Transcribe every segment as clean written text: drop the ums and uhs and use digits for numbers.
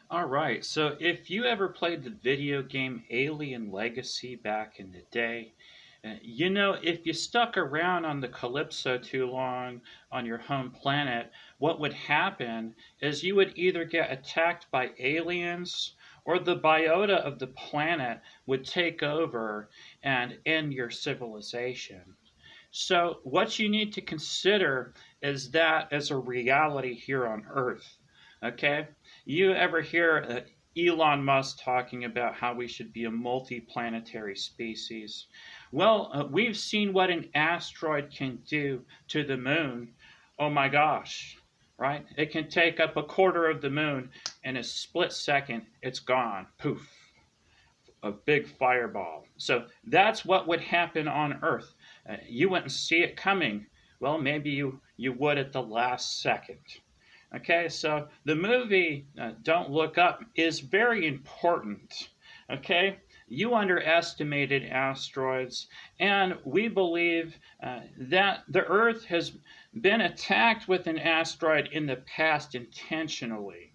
All right, so if you ever played the video game Alien Legacy back in the day, if you stuck around on the Calypso too long on your home planet, what would happen is you would either get attacked by aliens or the biota of the planet would take over and end your civilization. So, what you need to consider is that as a reality here on Earth. Okay? You ever hear Elon Musk talking about how we should be a multi-planetary species? Well, we've seen what an asteroid can do to the moon. Oh my gosh, right? It can take up a quarter of the moon in a split second, it's gone. Poof, a big fireball. So that's what would happen on Earth. You wouldn't see it coming. Well, maybe you would at the last second. Okay, so the movie Don't Look Up is very important. Okay, you underestimated asteroids, and we believe that the Earth has been attacked with an asteroid in the past intentionally.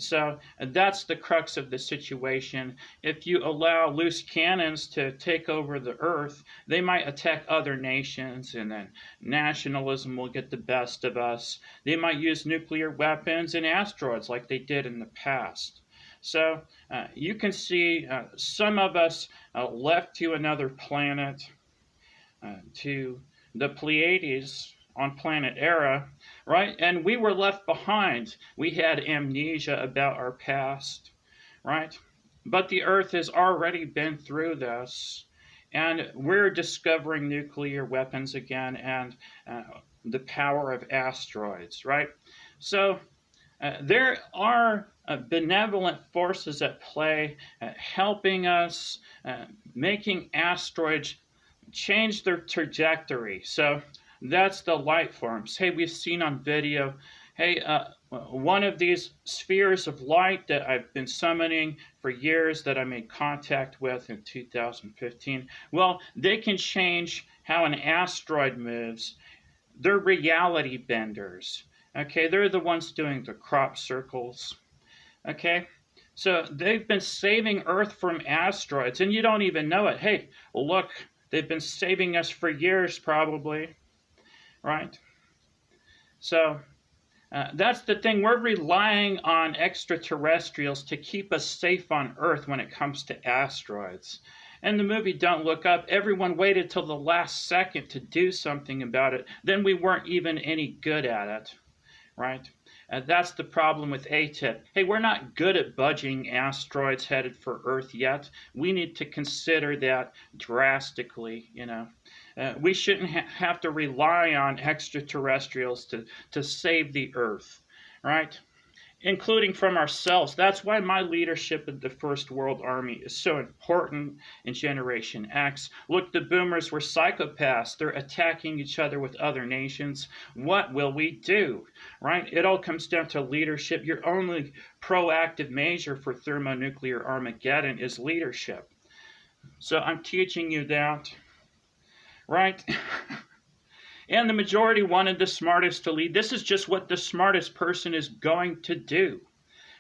So that's the crux of the situation. If you allow loose cannons to take over the earth, they might attack other nations, and then nationalism will get the best of us. They might use nuclear weapons and asteroids like they did in the past. So you can see some of us left to another planet, to the Pleiades on planet Era, right? And we were left behind. We had amnesia about our past, right? But the Earth has already been through this, and we're discovering nuclear weapons again and the power of asteroids, right? So there are benevolent forces at play helping us, making asteroids change their trajectory. So that's the light forms. Hey, we've seen on video, hey, one of these spheres of light that I've been summoning for years that I made contact with in 2015, well, they can change how an asteroid moves. They're reality benders. Okay, they're the ones doing the crop circles. Okay, so they've been saving Earth from asteroids, and you don't even know it. Hey, look, they've been saving us for years, probably, right? So that's the thing. We're relying on extraterrestrials to keep us safe on Earth when it comes to asteroids. And the movie Don't Look Up, everyone waited till the last second to do something about it. Then we weren't even any good at it, right? That's the problem with ATIP. Hey, we're not good at budging asteroids headed for Earth yet. We need to consider that drastically. We shouldn't have to rely on extraterrestrials to save the Earth, right? Including from ourselves. That's why my leadership of the First World Army is so important in Generation X. Look, the boomers were psychopaths. They're attacking each other with other nations. What will we do? Right? It all comes down to leadership. Your only proactive measure for thermonuclear Armageddon is leadership. So I'm teaching you that, right? And the majority wanted the smartest to lead. This is just what the smartest person is going to do,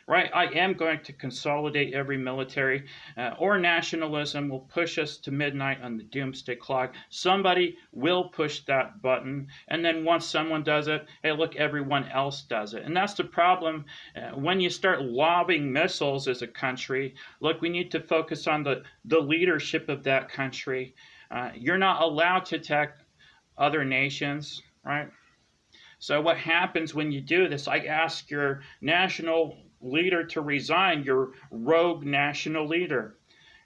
right? I am going to consolidate every military, or nationalism will push us to midnight on the doomsday clock. Somebody will push that button, and then once someone does it, hey, look, everyone else does it. And that's the problem when you start lobbing missiles as a country. Look, we need to focus on the leadership of that country. You're not allowed to attack other nations, right? So what happens when you do this? I ask your national leader to resign, your rogue national leader,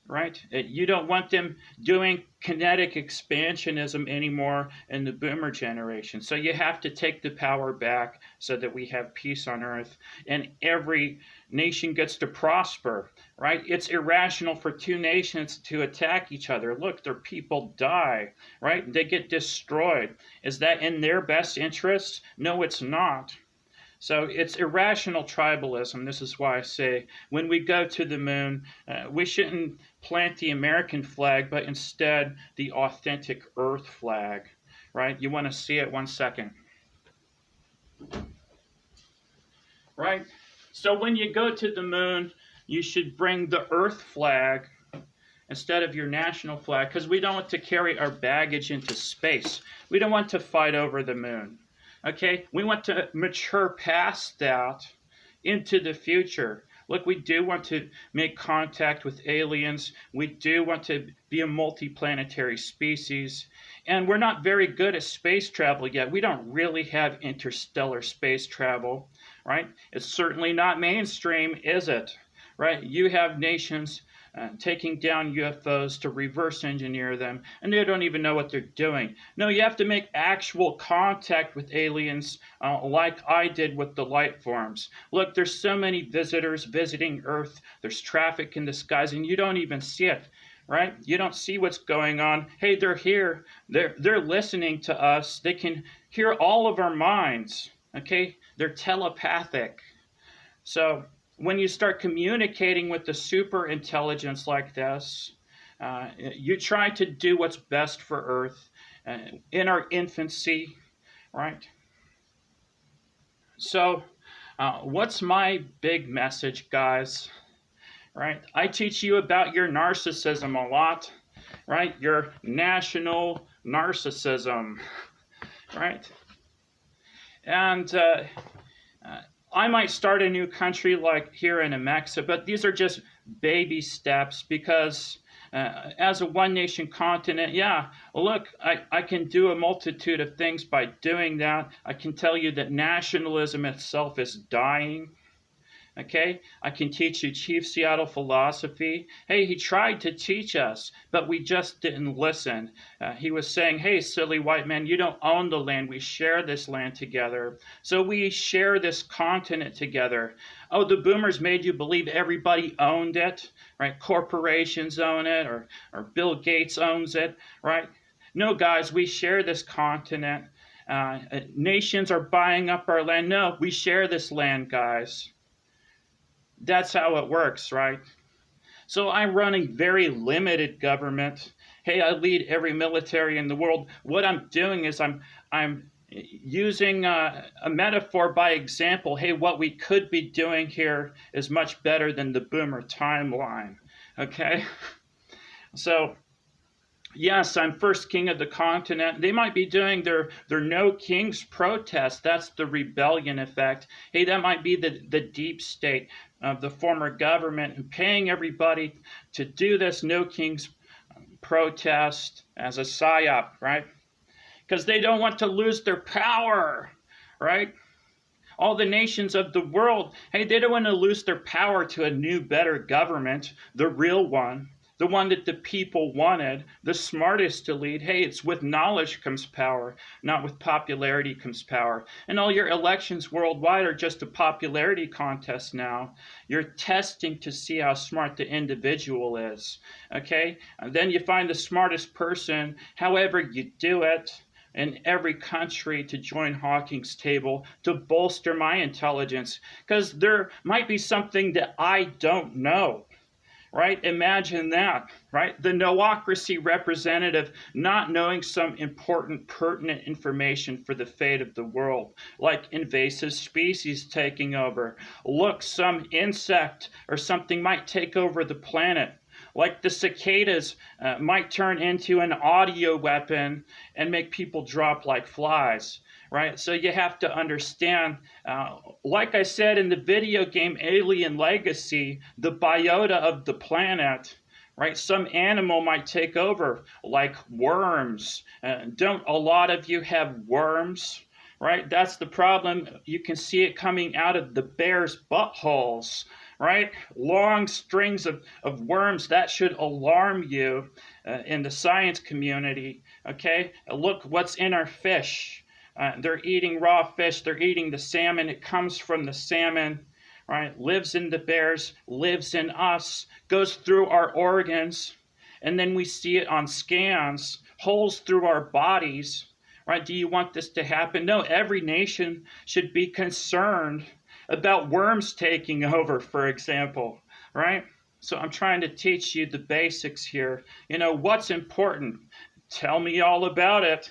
right? You don't want them doing kinetic expansionism anymore in the boomer generation. So you have to take the power back so that we have peace on earth and every nation gets to prosper, right? It's irrational for two nations to attack each other. Look, their people die, right? They get destroyed. Is that in their best interest? No, it's not. So it's irrational tribalism. This is why I say when we go to the moon, we shouldn't plant the American flag, but instead the authentic Earth flag, right? You want to see it 1 second, right? So when you go to the moon, you should bring the Earth flag instead of your national flag, because we don't want to carry our baggage into space. We don't want to fight over the moon. Okay? We want to mature past that into the future. Look, we do want to make contact with aliens. We do want to be a multiplanetary species. And we're not very good at space travel yet. We don't really have interstellar space travel, right? It's certainly not mainstream, is it? Right? You have nations taking down UFOs to reverse engineer them, and they don't even know what they're doing. No, you have to make actual contact with aliens, like I did with the light forms. Look, there's so many visitors visiting Earth. There's traffic in the skies, and you don't even see it. Right? You don't see what's going on. Hey, they're here. They're listening to us. They can hear all of our minds. Okay? They're telepathic. So when you start communicating with the super intelligence like this, you try to do what's best for Earth in our infancy, right? So, what's my big message, guys? Right? I teach you about your narcissism a lot, right? Your national narcissism, right? And I might start a new country like here in Amexa, but these are just baby steps because as a one nation continent, yeah, look, I can do a multitude of things by doing that. I can tell you that nationalism itself is dying. Okay, I can teach you Chief Seattle philosophy. Hey, he tried to teach us, but we just didn't listen. He was saying, hey, silly white man, you don't own the land. We share this land together. So we share this continent together. Oh, the boomers made you believe everybody owned it, right? Corporations own it, or Bill Gates owns it, right? No, guys, we share this continent. Nations are buying up our land. No, we share this land, guys. That's how it works, right? So I'm running very limited government. Hey, I lead every military in the world. What I'm doing is I'm using a metaphor by example. Hey, what we could be doing here is much better than the boomer timeline. Okay? So yes, I'm first king of the continent. They might be doing their no kings protest. That's the rebellion effect. Hey, that might be the deep state of the former government and paying everybody to do this no kings protest as a psyop, right? Because they don't want to lose their power, right? All the nations of the world, hey, they don't want to lose their power to a new, better government, the real one. The one that the people wanted, the smartest to lead. Hey, it's with knowledge comes power, not with popularity comes power. And all your elections worldwide are just a popularity contest now. You're testing to see how smart the individual is. Okay? And then you find the smartest person, however you do it, in every country to join Hawking's table to bolster my intelligence. Because there might be something that I don't know. Right? Imagine that, right? The noocracy representative not knowing some important, pertinent information for the fate of the world, like invasive species taking over. Look, some insect or something might take over the planet. Like the cicadas might turn into an audio weapon and make people drop like flies. Right? So you have to understand, like I said in the video game Alien Legacy, the biota of the planet, right? Some animal might take over, like worms. Don't a lot of you have worms? Right? That's the problem. You can see it coming out of the bear's buttholes. Right? Long strings of worms, that should alarm you in the science community. Okay? Look what's in our fish. They're eating raw fish. They're eating the salmon. It comes from the salmon, right? Lives in the bears, lives in us, goes through our organs, and then we see it on scans, holes through our bodies, right? Do you want this to happen? No, every nation should be concerned about worms taking over, for example, right? So I'm trying to teach you the basics here. You know, what's important? Tell me all about it.